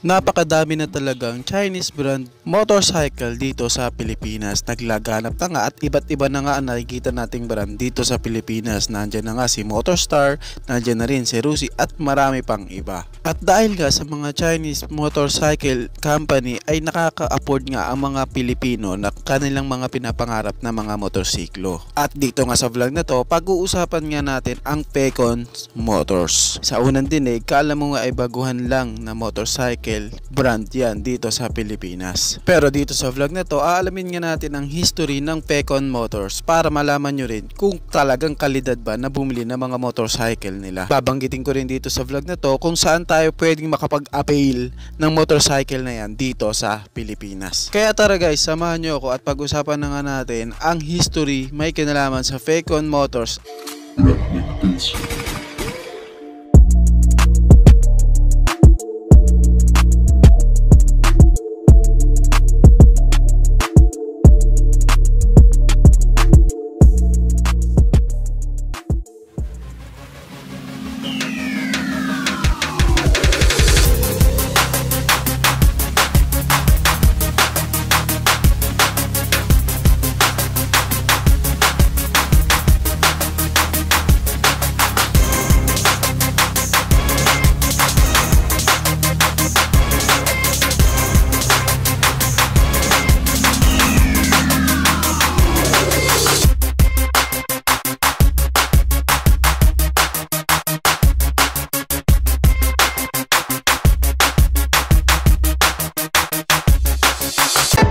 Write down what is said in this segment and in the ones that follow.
Napakadami na talagang Chinese brand motorcycle dito sa Pilipinas. Naglaganap na nga at iba't iba na nga ang nakikita nating brand dito sa Pilipinas. Nandiyan na nga si Motorstar, nandiyan na rin si Rusi at marami pang iba. At dahil nga sa mga Chinese motorcycle company ay nakaka-afford nga ang mga Pilipino na kanilang mga pinapangarap na mga motorsiklo. At dito nga sa vlog na to, pag-uusapan nga natin ang Pecon Motors. Sa unang dinig, kala mo nga ay baguhan lang na motorcycle brand yan dito sa Pilipinas. Pero dito sa vlog na to, aalamin nga natin ang history ng Pecon Motors para malaman nyo rin kung talagang kalidad ba na bumili ng mga motorcycle nila. Babanggitin ko rin dito sa vlog na to kung saan tayo pwedeng makapag-avail ng motorcycle na yan dito sa Pilipinas. Kaya tara guys, samahan nyo ako at pag-usapan na nga natin ang history may kinalaman sa Pecon Motors.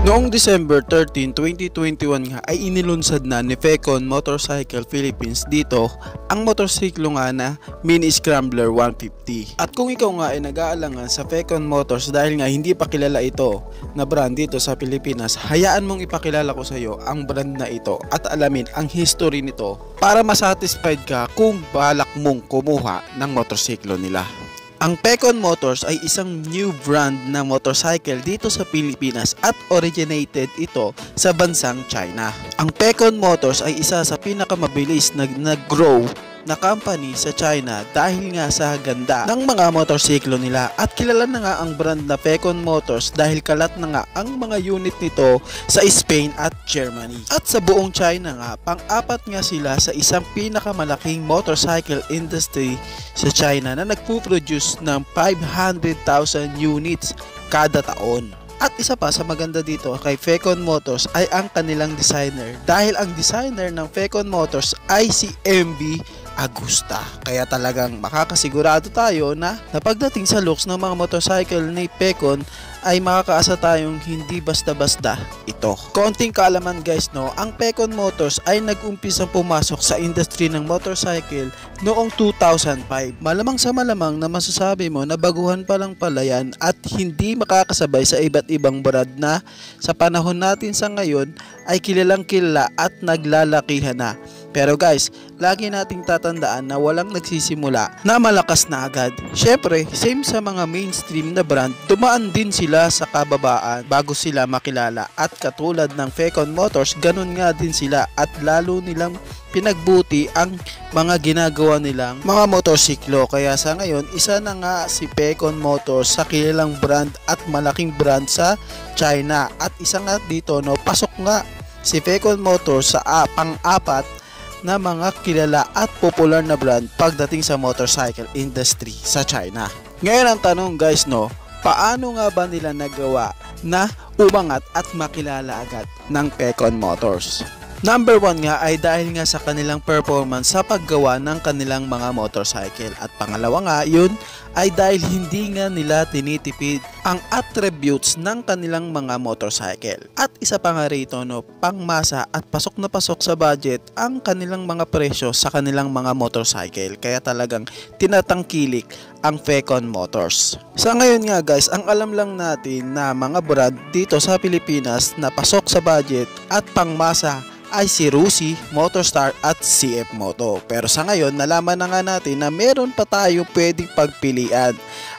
Noong December 13, 2021 nga ay inilunsad na ni Pecon Motorcycle Philippines dito ang motorsiklo nga na Mini Scrambler 150. At kung ikaw nga ay nag-aalangan sa Pecon Motors dahil nga hindi pa kilala ito na brand dito sa Pilipinas, hayaan mong ipakilala ko sa iyo ang brand na ito at alamin ang history nito para masatisfied ka kung balak mong kumuha ng motorsiklo nila. Ang Pecon Motors ay isang new brand na motorcycle dito sa Pilipinas at originated ito sa bansang China. Ang Pecon Motors ay isa sa pinakamabilis na nag-grow na company sa China dahil nga sa ganda ng mga motorsiklo nila at kilala na nga ang brand na Pecon Motors dahil kalat na nga ang mga unit nito sa Spain at Germany. At sa buong China nga, pang-apat nga sila sa isang pinakamalaking motorcycle industry sa China na nagpo-produce ng 500,000 units kada taon. At isa pa sa maganda dito kay Pecon Motors ay ang kanilang designer dahil ang designer ng Pecon Motors ay si MB Agusta. Kaya talagang makakasigurado tayo na pagdating sa looks ng mga motorcycle ni Pecon ay makakaasa tayong hindi basta-basta ito. Konting kaalaman guys no, ang Pecon Motors ay nag-umpisang pumasok sa industry ng motorcycle noong 2005. Malamang sa malamang na masasabi mo na baguhan pa lang pala yan at hindi makakasabay sa iba't ibang brand na sa panahon natin sa ngayon ay kilalang kilala at naglalakihan na. Pero guys, lagi nating tatandaan na walang nagsisimula na malakas na agad. Syempre, same sa mga mainstream na brand, dumaan din sila sa kababaan bago sila makilala. At katulad ng Pecon Motors, ganun nga din sila at lalo nilang pinagbuti ang mga ginagawa nilang mga motorsiklo. Kaya sa ngayon, isa na nga si Pecon Motors sa kilalang brand at malaking brand sa China. At isa nga dito, no, pasok nga si Pecon Motors sa pang-apat na mga kilala at popular na brand pagdating sa motorcycle industry sa China. Ngayon ang tanong guys no, paano nga ba nila nagawa na umangat at makilala agad ng Pecon Motors? Number 1 nga ay dahil nga sa kanilang performance sa paggawa ng kanilang mga motorcycle. At pangalawa nga yun ay dahil hindi nga nila tinitipid ang attributes ng kanilang mga motorcycle. At isa pa nga rito no, pangmasa at pasok na pasok sa budget ang kanilang mga presyo sa kanilang mga motorcycle. Kaya talagang tinatangkilik ang Pecon Motors. Sa ngayon nga guys, ang alam lang natin na mga brand dito sa Pilipinas na pasok sa budget at pangmasa ay si Rusi, Motorstar at CF Moto. Pero sa ngayon nalaman na nga natin na meron pa tayo pwedeng pagpilian.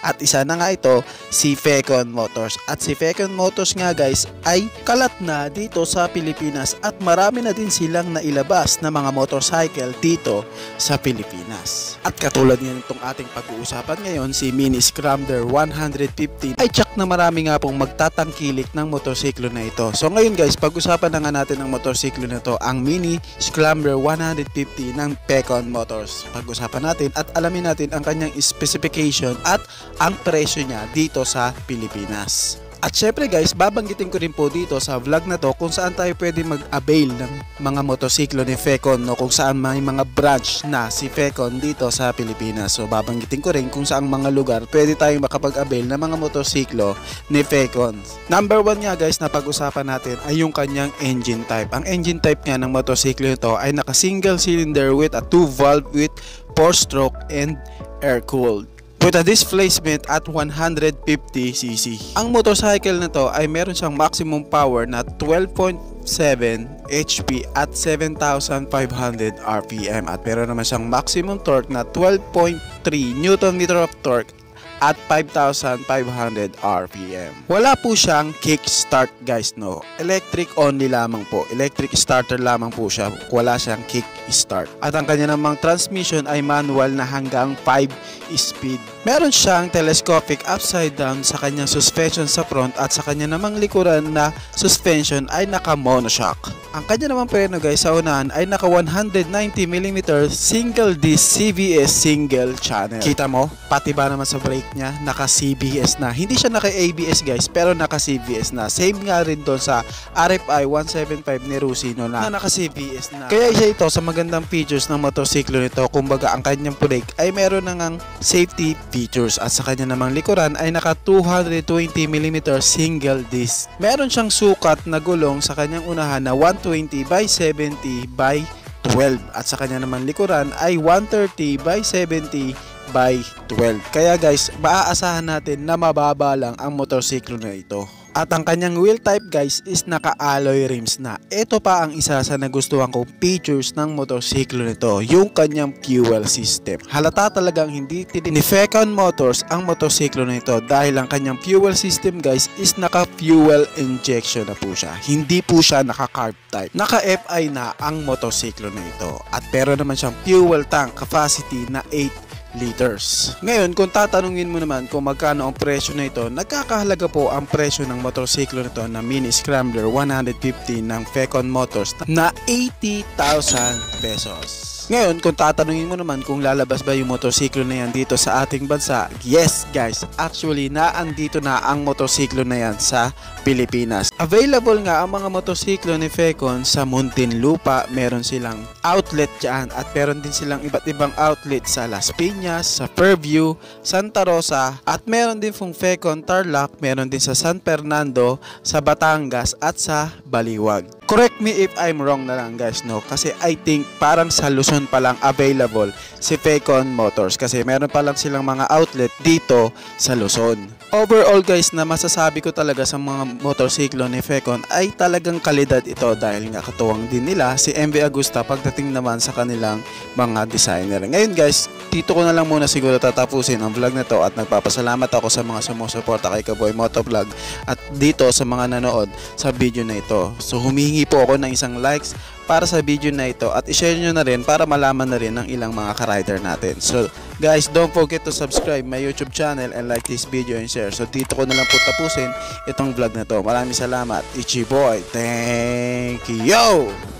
At isa na nga ito, si Fecon Motors. At si Fecon Motors nga guys ay kalat na dito sa Pilipinas at marami na din silang nailabas na mga motorcycle dito sa Pilipinas. At katulad nga nitong ating pag-uusapan ngayon, si Mini Scrambler 150 ay tsak na marami nga pong magtatangkilik ng motorsiklo na ito. So ngayon guys, pag-usapan na nga natin ang motorsiklo na ito, ang Mini Scrambler 150 ng Fecon Motors. Pag-usapan natin at alamin natin ang kanyang specification at ang presyo niya dito sa Pilipinas. At syempre guys, babanggitin ko rin po dito sa vlog na to kung saan tayo pwede mag-avail ng mga motosiklo ni Fecon, no? Kung saan may mga branch na si Fecon dito sa Pilipinas. So babanggitin ko rin kung saan mga lugar pwede tayong makapag-avail ng mga motosiklo ni Fecon. Number 1 nga guys na pag-usapan natin ay yung kanyang engine type. Ang engine type nga ng motosiklo nito ay naka single cylinder with a 2 valve with 4-stroke and air-cooled, with a displacement at 150cc. Ang motorcycle na to ay meron siyang maximum power na 12.7 HP at 7,500 RPM at meron naman siyang maximum torque na 12.3 Nm of torque at 5,500 RPM. Wala po siyang kickstart guys, no. Electric only lamang po. Electric starter lamang po siya. Wala siyang kickstart. At ang kanya namang transmission ay manual na hanggang 5 speed. Meron siyang telescopic upside down sa kanyang suspension sa front at sa kanya namang likuran na suspension ay naka monoshock. Ang kanya namang preno guys sa unahan ay naka 190mm single disc CBS single channel. Kita mo? Pati ba naman sa brake niya naka CBS na. Hindi siya naka ABS guys, pero naka CBS na. Same nga rin doon sa RFI 175 ni Rusino na naka CBS na. Kaya isa ito sa magandang features ng motorsiklo nito. Kumbaga ang kanyang brake ay meron nang safety features at sa kanya namang likuran ay naka 220mm single disc. Meron siyang sukat na gulong sa kanyang unahan na 120/70/12 at sa kanya naman likuran ay 130/70/12. Kaya guys, maaasahan natin na mababa lang ang motorsiklo na ito. At ang kanyang wheel type guys is naka-alloy rims na. Ito pa ang isa sa nagustuhan kong features ng motorsiklo nito, yung kanyang fuel system. Halata talagang hindi ni Fecon Motors ang motorsiklo nito dahil ang kanyang fuel system guys is naka-fuel injection na po siya. Hindi po siya naka-carb type. Naka-FI na ang motorsiklo na ito. At pero naman siyang fuel tank capacity na 8 liters. Ngayon, kung tatanungin mo naman kung magkano ang presyo na ito, nagkakahalaga po ang presyo ng motorsiklo nito na Mini Scrambler 150 ng Fecon Motors na 80,000 pesos. Ngayon, kung tatanungin mo naman kung lalabas ba yung motorsiklo na yan dito sa ating bansa, yes guys, actually naandito na ang motorsiklo na yan sa Pilipinas. Available nga ang mga motorsiklo ni Fecon sa Muntinlupa, meron silang outlet dyan at meron din silang iba't ibang outlet sa Las Piñas, sa Fairview, Santa Rosa at meron din pong Fecon Tarlac, meron din sa San Fernando, sa Batangas at sa Baliwag. Correct me if I'm wrong na lang guys, no, kasi I think parang sa Luzon pa lang available si Fecon Motors kasi meron pa lang silang mga outlet dito sa Luzon. Overall guys, na masasabi ko talaga sa mga motorsiklo ni Fecon ay talagang kalidad ito dahil nga katuwang din nila si MV Agusta pagdating naman sa kanilang mga designer. Ngayon guys, dito ko na lang muna siguro tatapusin ang vlog na to at nagpapasalamat ako sa mga sumusuporta kay Kaboy Motovlog at dito sa mga nanood sa video na ito. So humihingi po ako ng isang likes para sa video na ito at i-share nyo na rin para malaman na rin ng ilang mga ka-rider natin. So guys, don't forget to subscribe my YouTube channel and like this video and share. So dito ko na lang po tapusin itong vlog na to. Maraming salamat. Ichi Boy. Thank you!